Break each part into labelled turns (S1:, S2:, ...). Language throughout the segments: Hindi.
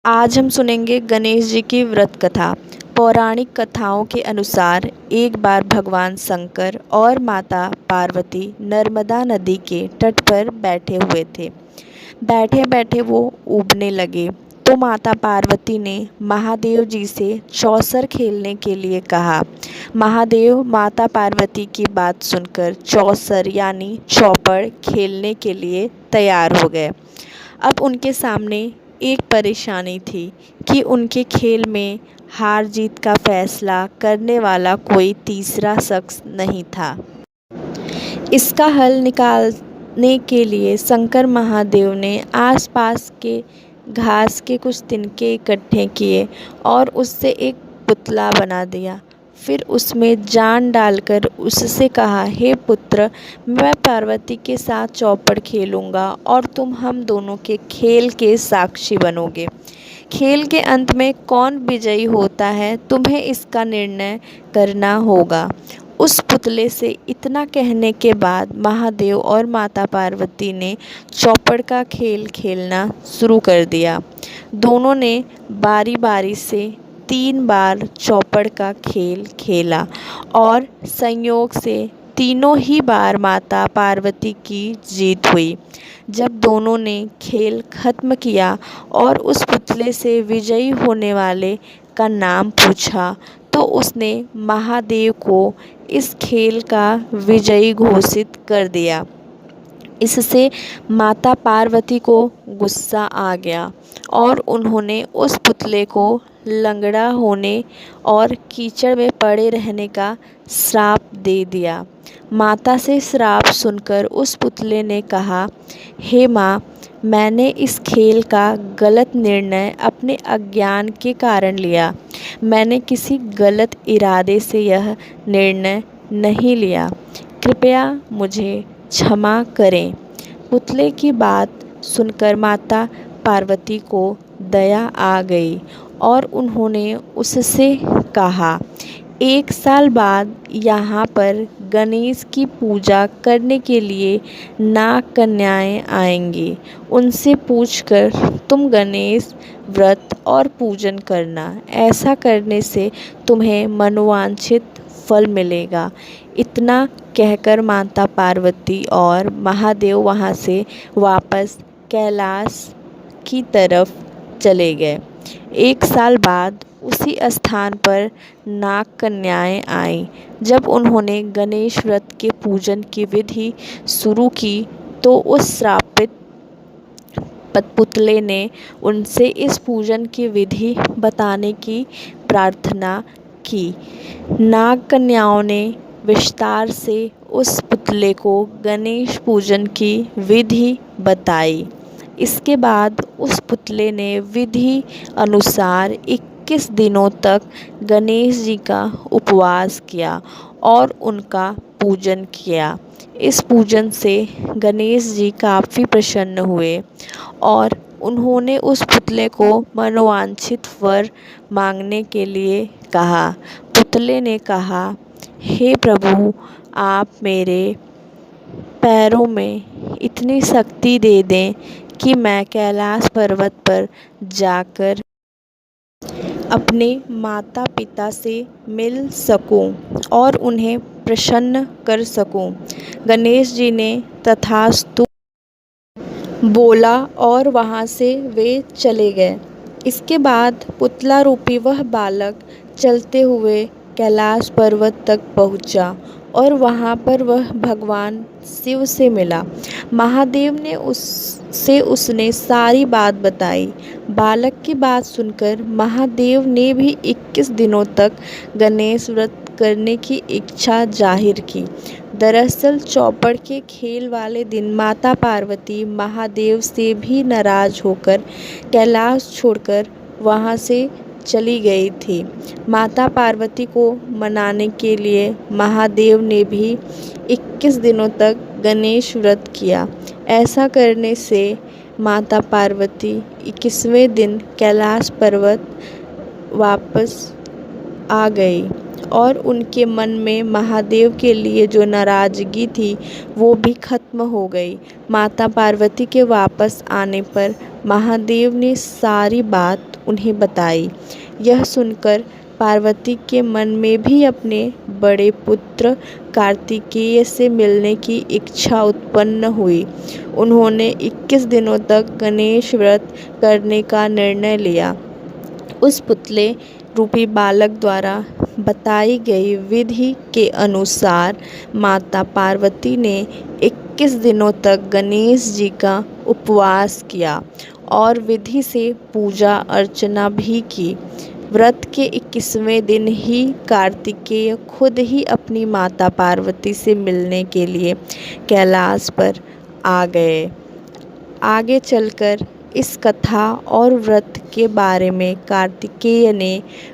S1: आज हम सुनेंगे गणेश जी की व्रत कथा। पौराणिक कथाओं के अनुसार एक बार भगवान शंकर और माता पार्वती नर्मदा नदी के तट पर बैठे हुए थे। बैठे बैठे वो ऊबने लगे तो माता पार्वती ने महादेव जी से चौसर खेलने के लिए कहा। महादेव माता पार्वती की बात सुनकर चौसर यानी चौपड़ खेलने के लिए तैयार हो गए। अब उनके सामने एक परेशानी थी कि उनके खेल में हार जीत का फैसला करने वाला कोई तीसरा शख्स नहीं था। इसका हल निकालने के लिए शंकर महादेव ने आसपास के घास के कुछ तिनके इकट्ठे किए और उससे एक पुतला बना दिया। फिर उसमें जान डालकर उससे कहा, हे पुत्र, मैं पार्वती के साथ चौपड़ खेलूँगा और तुम हम दोनों के खेल के साक्षी बनोगे। खेल के अंत में कौन विजयी होता है, तुम्हें इसका निर्णय करना होगा। उस पुतले से इतना कहने के बाद महादेव और माता पार्वती ने चौपड़ का खेल खेलना शुरू कर दिया। दोनों ने बारी बारी से 3 बार चौपड़ का खेल खेला और संयोग से तीनों ही बार माता पार्वती की जीत हुई। जब दोनों ने खेल खत्म किया और उस पुतले से विजयी होने वाले का नाम पूछा तो उसने महादेव को इस खेल का विजयी घोषित कर दिया। इससे माता पार्वती को गुस्सा आ गया और उन्होंने उस पुतले को लंगड़ा होने और कीचड़ में पड़े रहने का श्राप दे दिया। माता से श्राप सुनकर उस पुतले ने कहा, हे माँ, मैंने इस खेल का गलत निर्णय अपने अज्ञान के कारण लिया। मैंने किसी गलत इरादे से यह निर्णय नहीं लिया। कृपया मुझे क्षमा करें। पुतले की बात सुनकर माता पार्वती को दया आ गई और उन्होंने उससे कहा, 1 साल बाद यहाँ पर गणेश की पूजा करने के लिए नाग कन्याएं आएंगी। उनसे पूछकर तुम गणेश व्रत और पूजन करना। ऐसा करने से तुम्हें मनोवांछित फल मिलेगा। इतना कहकर माता पार्वती और महादेव वहाँ से वापस कैलाश की तरफ चले गए। 1 साल बाद उसी स्थान पर नाग कन्याएं आईं। जब उन्होंने गणेश व्रत के पूजन की विधि शुरू की तो उस श्रापित पुतले ने उनसे इस पूजन की विधि बताने की प्रार्थना की। नाग कन्याओं ने विस्तार से उस पुतले को गणेश पूजन की विधि बताई। इसके बाद उस पुतले ने विधि अनुसार 21 दिनों तक गणेश जी का उपवास किया और उनका पूजन किया। इस पूजन से गणेश जी काफ़ी प्रसन्न हुए और उन्होंने उस पुतले को मनोवांछित वर मांगने के लिए कहा। पुतले ने कहा, हे प्रभु, आप मेरे पैरों में इतनी शक्ति दे दें कि मैं कैलाश पर्वत पर जाकर अपने माता पिता से मिल सकूं और उन्हें प्रसन्न कर सकूं। गणेश जी ने तथास्तु बोला और वहाँ से वे चले गए। इसके बाद पुतला रूपी वह बालक चलते हुए कैलाश पर्वत तक पहुँचा और वहाँ पर वह भगवान शिव से मिला। महादेव ने उसने सारी बात बताई। बालक की बात सुनकर महादेव ने भी 21 दिनों तक गणेश व्रत करने की इच्छा जाहिर की। दरअसल चौपड़ के खेल वाले दिन माता पार्वती महादेव से भी नाराज होकर कैलाश छोड़कर वहाँ से चली गई थी। माता पार्वती को मनाने के लिए महादेव ने भी 21 दिनों तक गणेश व्रत किया। ऐसा करने से माता पार्वती 21वें दिन कैलाश पर्वत वापस आ गई और उनके मन में महादेव के लिए जो नाराज़गी थी वो भी खत्म हो गई। माता पार्वती के वापस आने पर महादेव ने सारी बात उन्हें बताई। यह सुनकर पार्वती के मन में भी अपने बड़े पुत्र कार्तिकेय से मिलने की इच्छा उत्पन्न हुई। उन्होंने 21 दिनों तक गणेश व्रत करने का निर्णय लिया। उस पुतले रूपी बालक द्वारा बताई गई विधि के अनुसार माता पार्वती ने 21 दिनों तक गणेश जी का उपवास किया और विधि से पूजा अर्चना भी की। व्रत के 21वें दिन ही कार्तिकेय खुद ही अपनी माता पार्वती से मिलने के लिए कैलाश पर आ गए। आगे चलकर इस कथा और व्रत के बारे में कार्तिकेय ने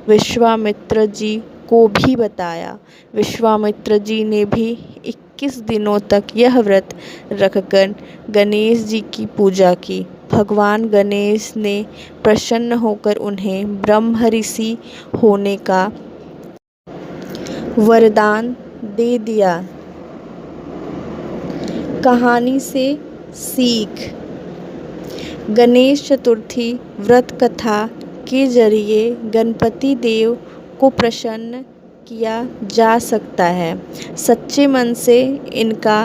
S1: विश्वामित्र जी को भी बताया। विश्वामित्र जी ने भी 21 दिनों तक यह व्रत रखकर गणेश जी की पूजा की। भगवान गणेश ने प्रसन्न होकर उन्हें ब्रह्म ऋषि होने का वरदान दे दिया। कहानी से सीख। गणेश चतुर्थी व्रत कथा के जरिए गणपति देव को प्रसन्न किया जा सकता है। सच्चे मन से इनका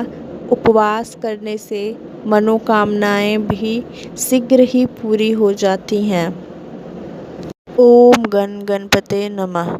S1: उपवास करने से मनोकामनाएं भी शीघ्र ही पूरी हो जाती हैं। ओम गण गणपते नमः।